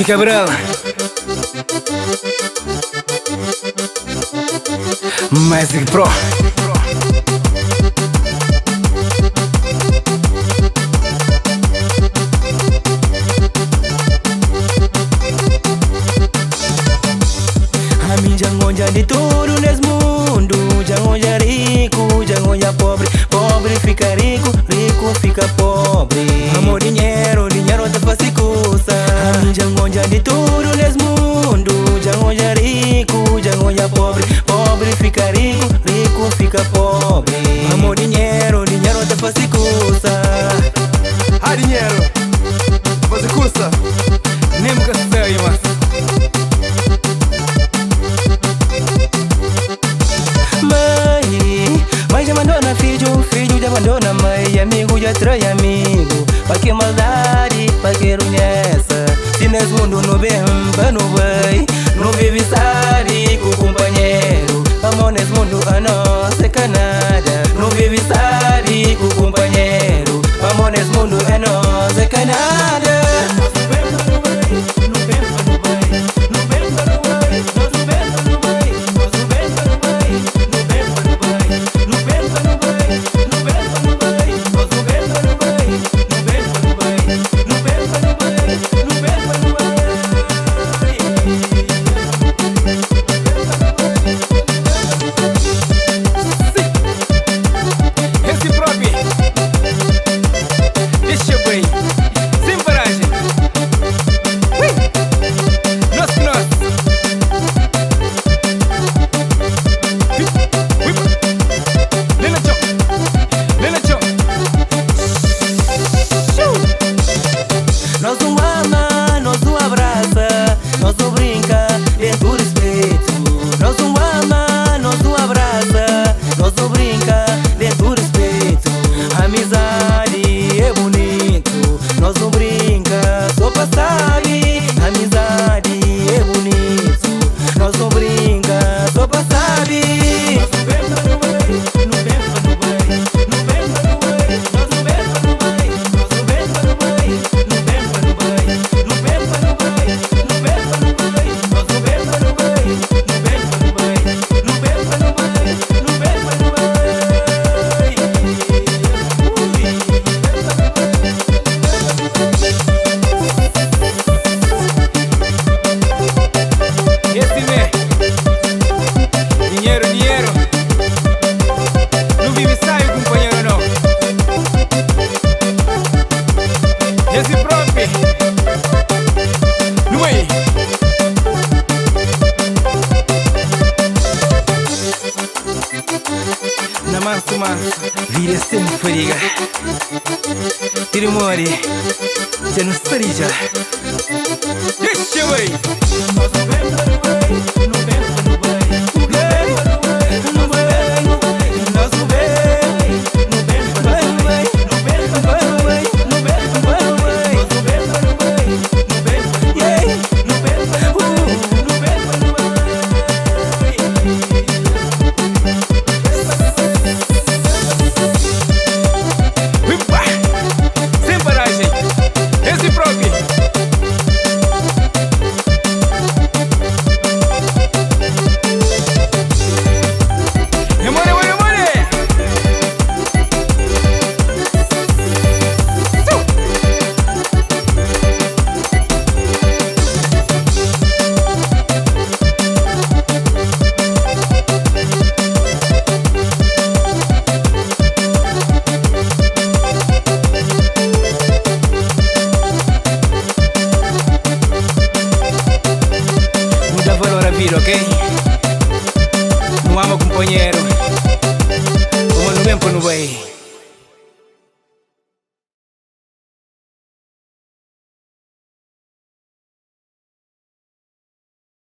Cabral Magic Pro. A mim já ngonja de tudo nesse mundo. Já ngonja rico, já ngonja pobre. Pobre fica rico, rico fica pobre. Amor, dinheiro, dinheiro te faz coça. A mim já ngonja de tudo nesse mundo. Já ngonja rico, já ngonja pobre. Pobre fica rico, rico fica pobre. Amor, dinheiro, dinheiro te faz coça. Ah, dinheiro, faz coça. Nem me cansei, mas mãe já abandona filho, filho já abandona mãe. Amigo já trai amigo. Pra que maldade, pra que runhessa? Se nesse mundo não vem, não vai. Não vive sari com o companheiro. Amor nesse mundo a não seca nada. Não vive sari com o companheiro. Amor nesse mundo a não seca nada. Nós não ama, nós não abraça, nós não brinca dentro do respeito. Nós não ama, nós não abraça, nós não brinca dentro do respeito. Amizade é bonito, nós não brinca só pra sabe. Amizade é bonito, nós não brinca só pra sabe. Na mansuma vira sempre fariga. Tira mori, já não sarija. Deixa eu ir. Nós não vemos, não vai, não vemos, não vai. Ok? Não ama companheiro. Como não vem para não vai.